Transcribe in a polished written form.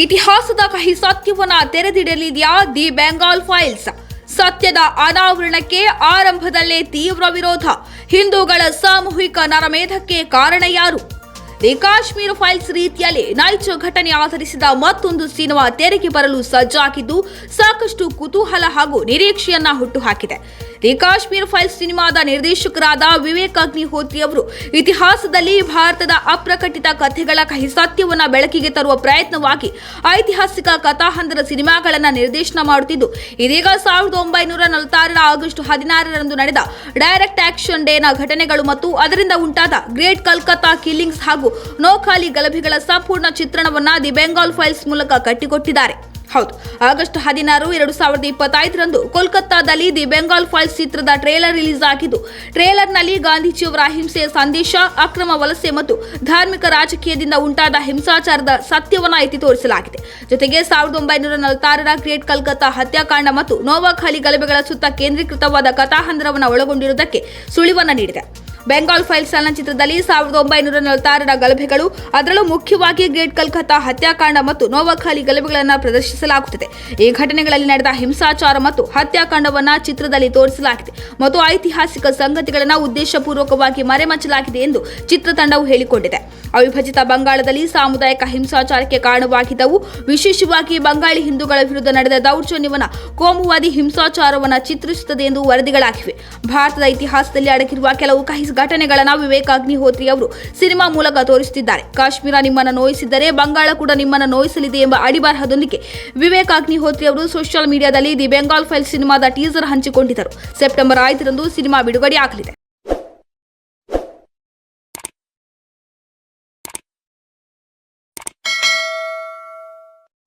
ಇತಿಹಾಸದ ಕಹಿ ಸತ್ಯವನ್ನ ತೆರೆದಿಡಲಿದೆಯಾ ದಿ ಬೆಂಗಾಲ್ ಫೈಲ್ಸ್? ಸತ್ಯದ ಅನಾವರಣಕ್ಕೆ ಆರಂಭದಲ್ಲೇ ತೀವ್ರ ವಿರೋಧ. ಹಿಂದೂಗಳ ಸಾಮೂಹಿಕ ನರಮೇಧಕ್ಕೆ ಕಾರಣ ಯಾರು? ದಿ ಕಾಶ್ಮೀರ ಫೈಲ್ಸ್ ರೀತಿಯಲ್ಲಿ ನೈಜ ಘಟನೆ ಆಧರಿಸಿದ ಮತ್ತೊಂದು ಸಿನಿಮಾ ತೆರೆಗೆ ಬರಲು ಸಜ್ಜಾಗಿದ್ದು ಸಾಕಷ್ಟು ಕುತೂಹಲ ಹಾಗೂ ನಿರೀಕ್ಷೆಯನ್ನ ಹುಟ್ಟುಹಾಕಿದೆ. ದಿ ಕಾಶ್ಮೀರ ಫೈಲ್ಸ್ ಸಿನಿಮಾದ ನಿರ್ದೇಶಕರಾದ ವಿವೇಕ್ ಅಗ್ನಿಹೋತ್ರಿ ಅವರು ಇತಿಹಾಸದಲ್ಲಿ ಭಾರತದ ಅಪ್ರಕಟಿತ ಕಥೆಗಳ ಕಹಿ ಸತ್ಯವನ್ನ ಬೆಳಕಿಗೆ ತರುವ ಪ್ರಯತ್ನವಾಗಿ ಐತಿಹಾಸಿಕ ಕಥಾಹಂದರ ಸಿನಿಮಾಗಳನ್ನು ನಿರ್ದೇಶನ ಮಾಡುತ್ತಿದ್ದು, ಇದೀಗ 1946ರ ಆಗಸ್ಟ್ 16ರಂದು ನಡೆದ ಡೈರೆಕ್ಟ್ ಆಕ್ಷನ್ ಡೇನ ಘಟನೆಗಳು ಮತ್ತು ಅದರಿಂದ ಉಂಟಾದ ಗ್ರೇಟ್ ಕಲ್ಕತ್ತಾ ಕಿಲ್ಲಿಂಗ್ಸ್ ಹಾಗೂ ನೋಖಾಲಿ ಗಲಭೆಗಳ ಸಂಪೂರ್ಣ ಚಿತ್ರಣವನ್ನ ದಿ ಬೆಂಗಾಲ್ ಫೈಲ್ಸ್ ಮೂಲಕ ಕಟ್ಟಿಕೊಟ್ಟಿದ್ದಾರೆ. ಹೌದು, ಆಗಸ್ಟ್ 16, 2025ರಂದು ಕೋಲ್ಕತ್ತಾದಲ್ಲಿ ದಿ ಬೆಂಗಾಲ್ ಫೈಲ್ಸ್ ಚಿತ್ರದ ಟ್ರೇಲರ್ ರಿಲೀಸ್ ಆಗಿದ್ದು, ಟ್ರೇಲರ್ನಲ್ಲಿ ಗಾಂಧೀಜಿಯವರ ಅಹಿಂಸೆಯ ಸಂದೇಶ, ಅಕ್ರಮ ವಲಸೆ ಮತ್ತು ಧಾರ್ಮಿಕ ರಾಜಕೀಯದಿಂದ ಉಂಟಾದ ಹಿಂಸಾಚಾರದ ಸತ್ಯವನ್ನ ಎತ್ತಿ ತೋರಿಸಲಾಗಿದೆ. ಜೊತೆಗೆ 1946ರ ಗ್ರೇಟ್ ಕಲ್ಕತ್ತಾ ಹತ್ಯಾಕಾಂಡ ಮತ್ತು ನೋವಾಖಾಲಿ ಗಲಭೆಗಳ ಸುತ್ತ ಕೇಂದ್ರೀಕೃತವಾದ ಕಥಾಹಂದರವನ್ನು ಒಳಗೊಂಡಿರುವುದಕ್ಕೆ ಸುಳಿವನ್ನ ನೀಡಿದೆ. ಬೆಂಗಾಲ್ ಫೈಲ್ಸ್ ಚಲನಚಿತ್ರದಲ್ಲಿ 1946ರ ಗಲಭೆಗಳು, ಅದರಲ್ಲೂ ಮುಖ್ಯವಾಗಿ ಗ್ರೇಟ್ ಕಲ್ಕತ್ತಾ ಹತ್ಯಾಕಾಂಡ ಮತ್ತು ನೋವಾಖಾಲಿ ಗಲಭೆಗಳನ್ನು ಪ್ರದರ್ಶಿಸಲಾಗುತ್ತದೆ. ಈ ಘಟನೆಗಳಲ್ಲಿ ನಡೆದ ಹಿಂಸಾಚಾರ ಮತ್ತು ಹತ್ಯಾಕಾಂಡವನ್ನು ಚಿತ್ರದಲ್ಲಿ ತೋರಿಸಲಾಗಿದೆ ಮತ್ತು ಐತಿಹಾಸಿಕ ಸಂಗತಿಗಳನ್ನು ಉದ್ದೇಶಪೂರ್ವಕವಾಗಿ ಮರೆಮಾಚಲಾಗಿದೆ ಎಂದು ಚಿತ್ರತಂಡವು ಹೇಳಿಕೊಂಡಿದೆ. ಅವಿಭಜಿತ ಬಂಗಾಳದಲ್ಲಿ ಸಾಮುದಾಯಿಕ ಹಿಂಸಾಚಾರಕ್ಕೆ ಕಾರಣವಾಗಿದ್ದವು. ವಿಶೇಷವಾಗಿ ಬಂಗಾಳಿ ಹಿಂದೂಗಳ ವಿರುದ್ಧ ನಡೆದ ದೌರ್ಜನ್ಯವನ್ನು, ಕೋಮುವಾದಿ ಹಿಂಸಾಚಾರವನ್ನು ಚಿತ್ರಿಸುತ್ತದೆ ಎಂದು ವರದಿಗಳಾಗಿವೆ. ಭಾರತದ ಇತಿಹಾಸದಲ್ಲಿ ಅಡಗಿರುವ ಕೆಲವು ಕಹಿ ಘಟನೆಗಳನ್ನು ವಿವೇಕ್ ಅಗ್ನಿಹೋತ್ರಿ ಅವರು ಸಿನಿಮಾ ಮೂಲಕ ತೋರಿಸುತ್ತಿದ್ದಾರೆ. ಕಾಶ್ಮೀರ ನಿಮ್ಮನ್ನು ನೋಯಿಸಿದ್ದರೆ ಬಂಗಾಳ ಕೂಡ ನಿಮ್ಮನ್ನು ನೋಯಿಸಲಿದೆ ಎಂಬ ಅಡಿಬರಹದೊಂದಿಗೆ ವಿವೇಕ್ ಅಗ್ನಿಹೋತ್ರಿ ಅವರು ಸೋಷಿಯಲ್ ಮೀಡಿಯಾದಲ್ಲಿ ದಿ ಬೆಂಗಾಲ್ ಫೈಲ್ಸ್ ಸಿನಿಮಾದ ಟೀಸರ್ ಹಂಚಿಕೊಂಡಿದ್ದರು. ಸೆಪ್ಟೆಂಬರ್ 5ರಂದು ಸಿನಿಮಾ ಬಿಡುಗಡೆಯಾಗಲಿದೆ.